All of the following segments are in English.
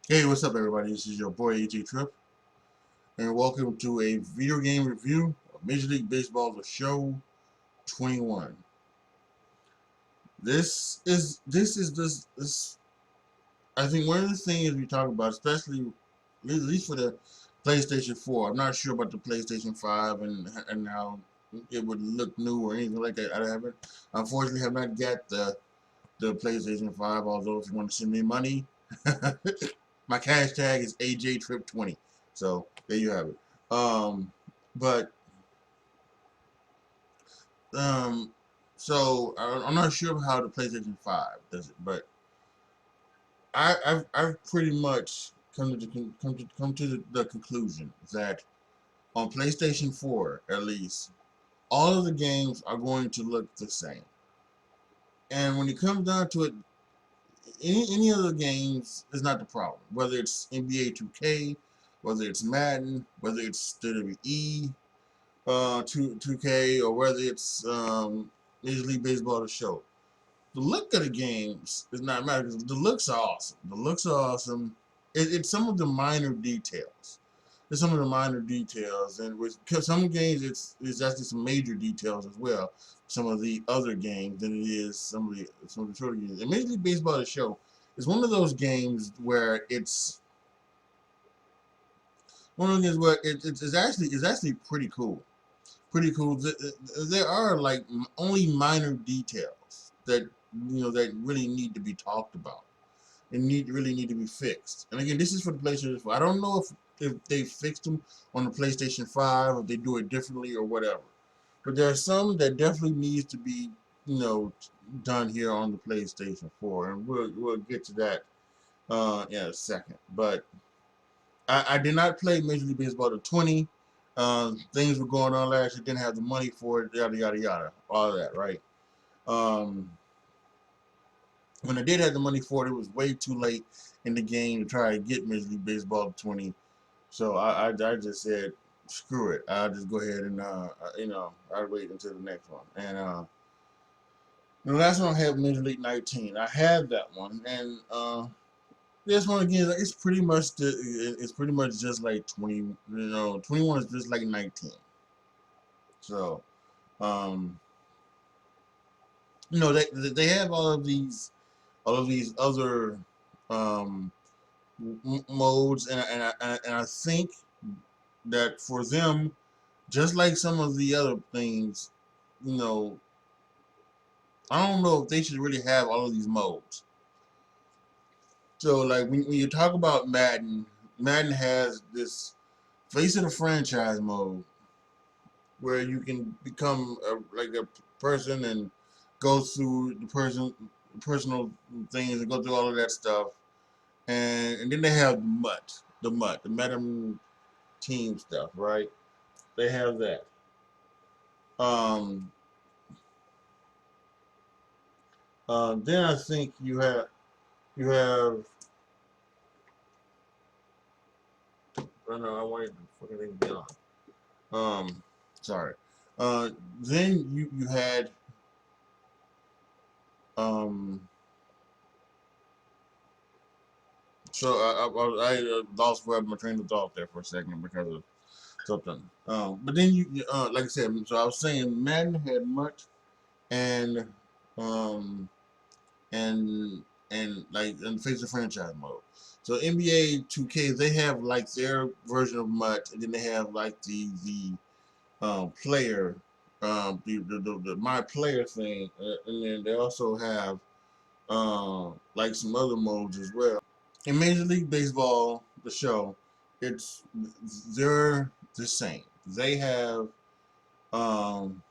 Hey, what's up, everybody? This is your boy AJTRIP, and welcome to a video game review of Major League Baseball The Show 21. This. I think one of the things we talk about, especially at least for the PlayStation 4. I'm not sure about the PlayStation 5 and how it would look new or anything like that. I haven't, unfortunately, have not got the PlayStation 5. Although, if you want to send me money, my cash tag is AJTrip20. So there you have it. But um, I'm not sure how the PlayStation 5 does it, but I've pretty much come to the conclusion that on PlayStation 4 at least, all of the games are going to look the same. And when it comes down to it, any other games is not the problem. Whether it's NBA 2K, whether it's Madden, whether it's WWE 2K, or whether it's Major League Baseball The Show. The look of the games is not matter because the looks are awesome. The looks are awesome. It's some of the minor details. It's some of the minor details, and with some games, it's actually some major details as well. Some of the other games than it is some of the shorter games. And Major League Baseball The Show is one of those games where it's one of those games where it's actually pretty cool. Pretty cool. There are like only minor details that that really need to be talked about and really need to be fixed. And again, this is for the PlayStation 4. I don't know if they fixed them on the PlayStation 5, if they do it differently or whatever. But there are some that definitely needs to be you know done here on the PlayStation 4, and we'll get to that in a second. But I did not play Major League Baseball to 20. Things were going on last year, didn't have the money for it, yada yada yada, all of that, right? Um, when I did have the money for it, it was way too late in the game to try to get Major League Baseball to 20. So I just said, screw it. I'll just go ahead and I'll wait until the next one. And the last one I had Major League 19. I had that one, and this one again, it's pretty much just like 20. 21 is just like 19. So, um, they have all of these other um, modes, and I think that for them, just like some of the other things, you know, I don't know if they should really have all of these modes. So, like when you talk about Madden, Madden has this face of the franchise mode where you can become like a person and go through the personal things and go through all of that stuff. And then they have the Madam Team stuff, right? They have that. Um, then I think you have. I know I wanted to fucking thing to be on. Um, sorry. Uh, then you had um. So I lost where my train of thought there for a second because of something. But then like I said, so I was saying Madden had much and um and like in face of franchise mode. So NBA 2K they have like their version of MUT, and then they have like the player the my player thing, and then they also have like some other modes as well. In Major League Baseball, the show, it's they're the same. They have um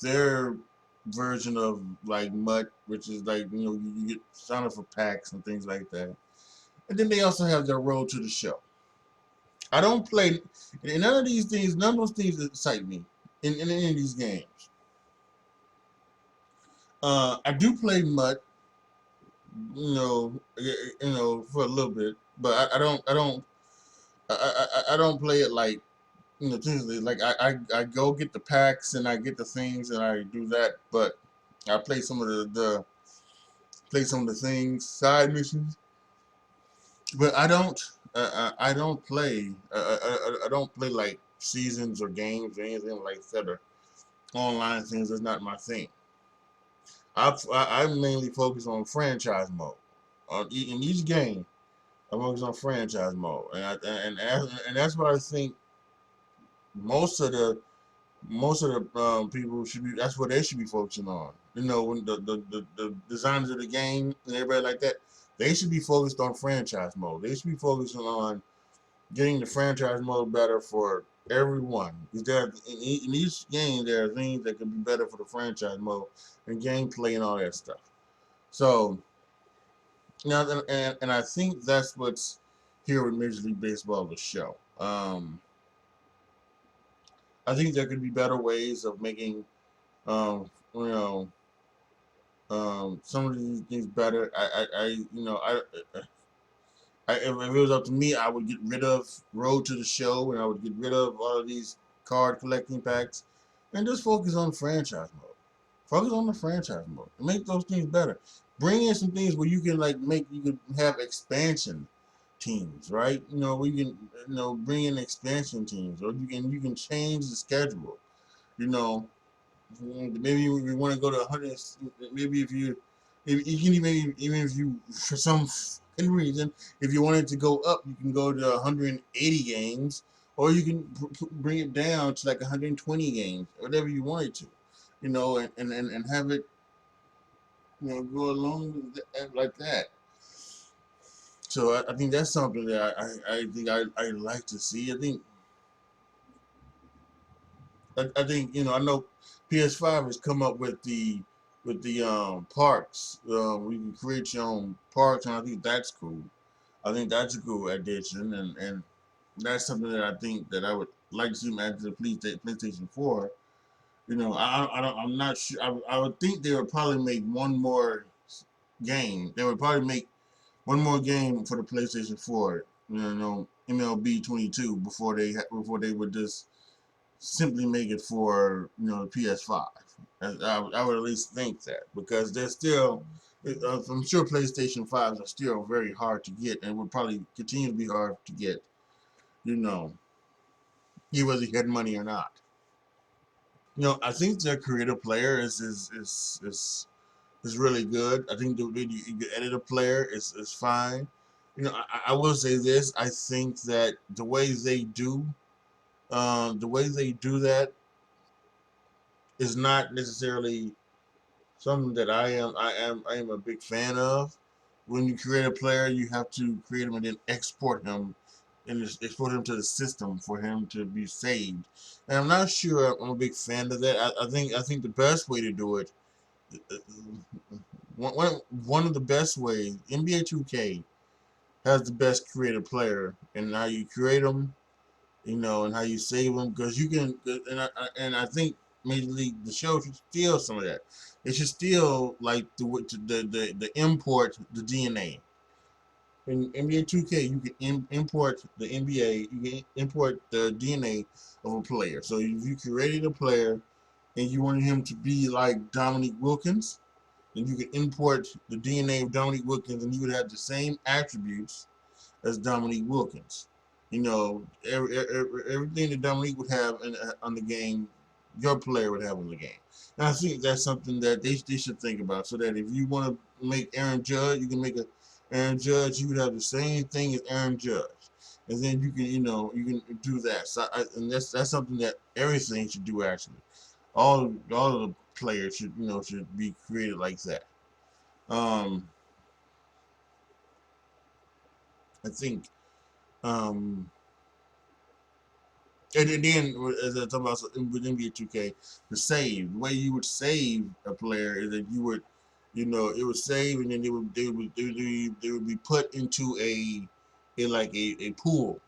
their version of like MUT, which is like you get sign up for packs and things like that. And then they also have their road to the show. I don't play and none of these things. None of those things excite me in any of these games. I do play MUT, for a little bit, but I don't play it like seriously, like I go get the packs and I get the things and I do that, but I play some of the things, side missions, but I don't play. I don't play like seasons or games or anything like that or online things. That's not my thing. I mainly focus on franchise mode. In each game, I focus on franchise mode, and that's what I think most of the people should be. That's what they should be focusing on. You know, when the designers of the game and everybody like that, they should be focused on franchise mode. They should be focusing on getting the franchise mode better for everyone. Because in each game there are things that can be better for the franchise mode and gameplay and all that stuff. So now, and I think that's what's here with Major League Baseball the show. I think there could be better ways of making you know some of these things better. If it was up to me, I would get rid of Road to the Show, and I would get rid of all of these card collecting packs, and just focus on franchise mode. Focus on the franchise mode and make those things better. Bring in some things where you can you can have expansion teams, right? You know, where you can bring in expansion teams, or you can change the schedule. You know, maybe you want to go to 100. Maybe if you can maybe even if you for some reason if you wanted to go up, you can go to 180 games, or you can bring it down to like 120 games, whatever you wanted to, and have it go along with like that. So I think that's something that I think I like to see. I think I know PS5 has come up with the parks. We can create your own parks, and I think that's cool. I think that's a cool addition, and that's something that I think that I would like to see add to the PlayStation 4. I'm not sure. I would think they would probably make one more game. They would probably make one more game for the PlayStation 4. MLB 22 before they would just simply make it for PS5. I would at least think that because they're still. I'm sure PlayStation 5s are still very hard to get and would probably continue to be hard to get. You know, whether you had money or not. I think their creative player is really good. I think the editor player is fine. I will say this. I think that the way they do that is not necessarily something that I am a big fan of. When you create a player, you have to create him and then export him and export him to the system for him to be saved. And I'm not sure I'm a big fan of that. I think the best way to do it, uh, one of the best ways, NBA 2K has the best creative player, and how you create them, and how you save them, because you can, and I think Major League the show should steal some of that. It should steal like the import the DNA. In NBA 2K, you can import the NBA, you can import the DNA of a player. So if you created a player and you wanted him to be like Dominique Wilkins, then you could import the DNA of Dominique Wilkins, and you would have the same attributes as Dominique Wilkins. Everything that Dominique would have on the game, your player would have on the game. And I think that's something that they should think about, so that if you want to make Aaron Judge, you can make a Aaron Judge. You would have the same thing as Aaron Judge, and then you can do that. So and that's something that everything should do actually. All of the players should be created like that. Um, I think. Um, And then, as I talk about with NBA 2K, the way you would save a player is that it would save, and then they would be put into a pool.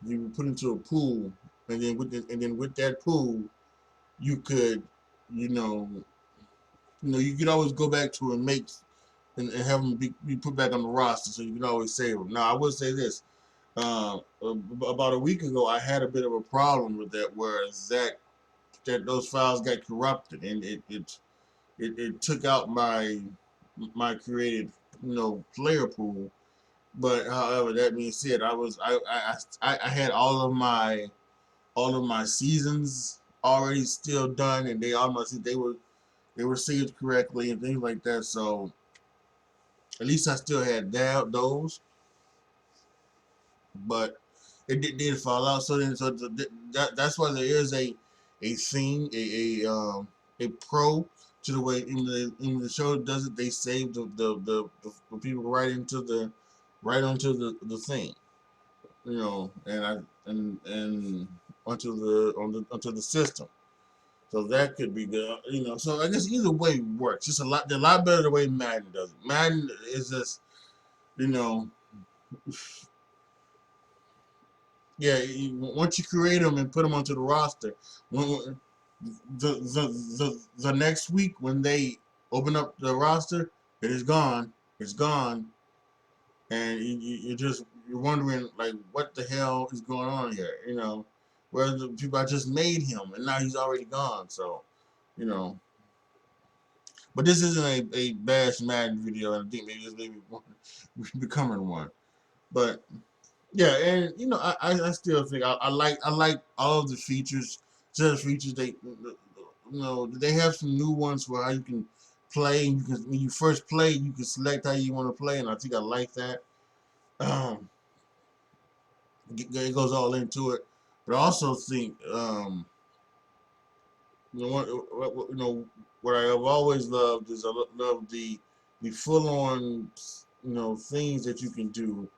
You would put into a pool, and then with that pool, you could, you know, you could always go back to and make and have them be put back on the roster, so you can always save them. Now, I will say this: about a week ago, I had a bit of a problem with that, whereas that those files got corrupted, and it took out my created player pool, But however, that being said, I had all of my seasons already still done, and they were saved correctly and things like that. So at least I still had those, but it did fall out. So then, that's why there is a thing, a pro to the way in the show does it. They save the people right onto the thing, you know, and onto the system. So that could be good, you know. So I guess either way works. Just a lot better the way Madden does it. Madden is just, you know, yeah. Once you create them and put them onto the roster, when the next week when they open up the roster, it is gone. It's gone, and you're wondering like what the hell is going on here, you know. Whereas the people I just made him, and now he's already gone. So, you know. But this isn't a Bash Madden video, and I think maybe this maybe becoming one. But yeah, and you know, I still think I like all of the features. Set of features you know, they have some new ones where how you can play. You can when you first play, you can select how you want to play, and I think I like that. Um, it goes all into it, but I also think you know you know what I have always loved is I love the full on you know things that you can do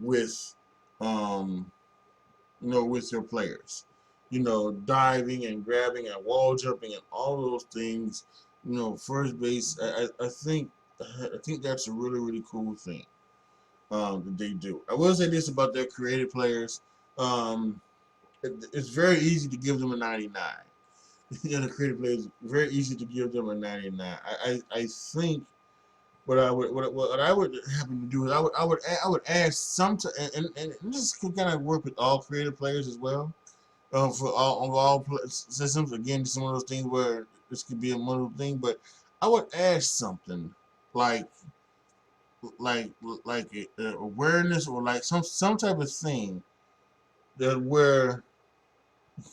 with um you know, with your players. You know, diving and grabbing and wall jumping and all those things. You know, first base. I think that's a really cool thing that they do. I will say this about their creative players. Um, it's very easy to give them a 99. You know, the creative players very easy to give them a 99. I think what I would happen to do is I would add some to and this can kind of work with all creative players as well. For all systems. Again, it's one of those things where this could be a modal thing, but I would add something like like awareness or like some type of thing that where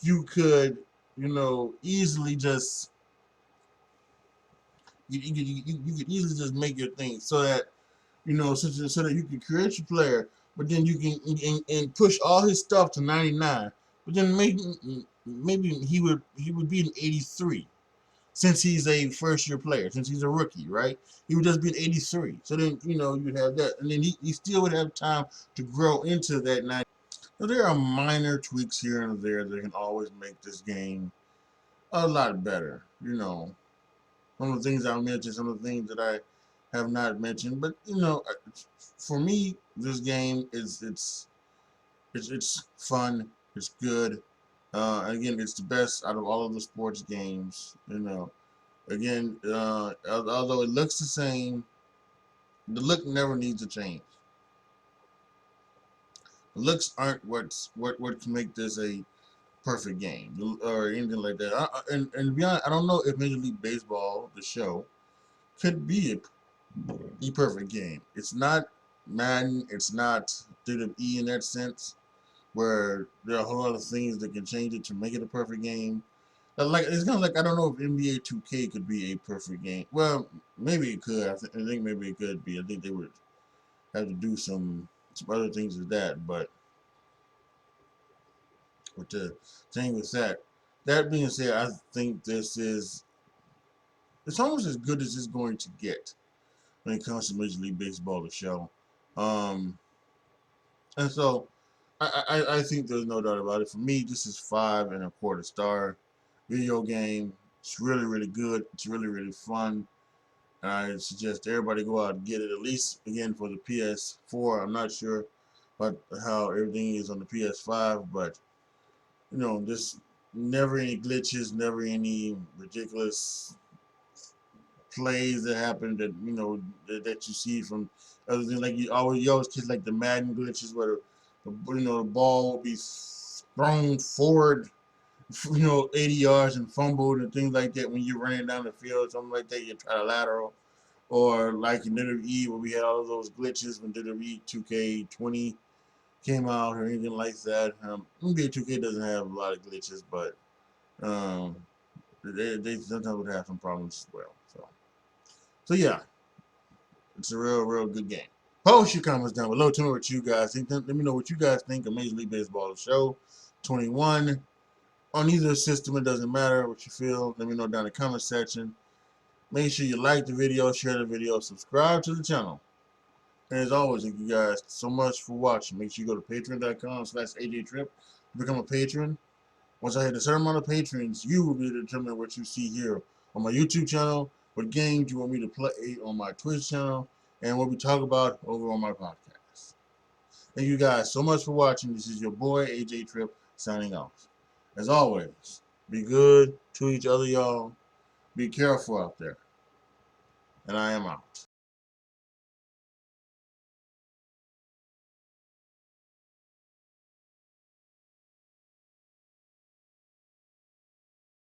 you could you know easily just you could easily just make your thing so that you know so that you can create your player, but then you can and push all his stuff to 99, but then maybe he would be an 83 since he's a first year player, since he's a rookie, right? He would just be an 83. So then, you know, you'd have that. And then he still would have time to grow into that 90. So there are minor tweaks here and there that can always make this game a lot better. You know, some of the things I mentioned, some of the things that I have not mentioned. But, you know, for me, this game is it's fun. It's good. Again, it's the best out of all of the sports games. You know, again, although it looks the same, the look never needs to change. The looks aren't what can make this a perfect game or anything like that. And to be honest, I don't know if Major League Baseball, the show, could be a perfect game. It's not Madden. It's not WWE in that sense, where there are a whole lot of things that can change it to make it a perfect game. Like it's kind of like I don't know if NBA 2K could be a perfect game. Well, maybe it could. I think maybe it could be. I think they would have to do some other things with that. But with the thing with that, that being said, I think this is it's almost as good as it's going to get when it comes to Major League Baseball, the show. Um, and so I think there's no doubt about it. For me, this is 5.25 star video game. It's really good. It's really fun. And I suggest everybody go out and get it at least again for the PS4. I'm not sure about how everything is on the PS5, but you know, just never any glitches, never any ridiculous plays that happen that you know that you see from other things. Like you always get like the Madden glitches where you know the ball will be thrown forward, you know, 80 yards and fumbled and things like that when you're running down the field, something like that. You try to lateral. or like in WWE where we had all of those glitches when WWE 2K20 came out or anything like that. NBA 2K doesn't have a lot of glitches, but um, they sometimes would have some problems as well. So yeah, it's a real good game. Post your comments down below. Tell me what you guys think. Let me know what you guys think of Major League Baseball Show 21. On either system, it doesn't matter what you feel. Let me know down in the comment section. Make sure you like the video, share the video, subscribe to the channel. And as always, thank you guys so much for watching. Make sure you go to patreon.com/AJTRIP. Become a patron. Once I hit a certain amount of patrons, you will be able to determine what you see here on my YouTube channel, what games you want me to play on my Twitch channel, and what we talk about over on my podcast. Thank you guys so much for watching. This is your boy, AJTRIP, signing off. As always, be good to each other, y'all. Be careful out there. And I am out.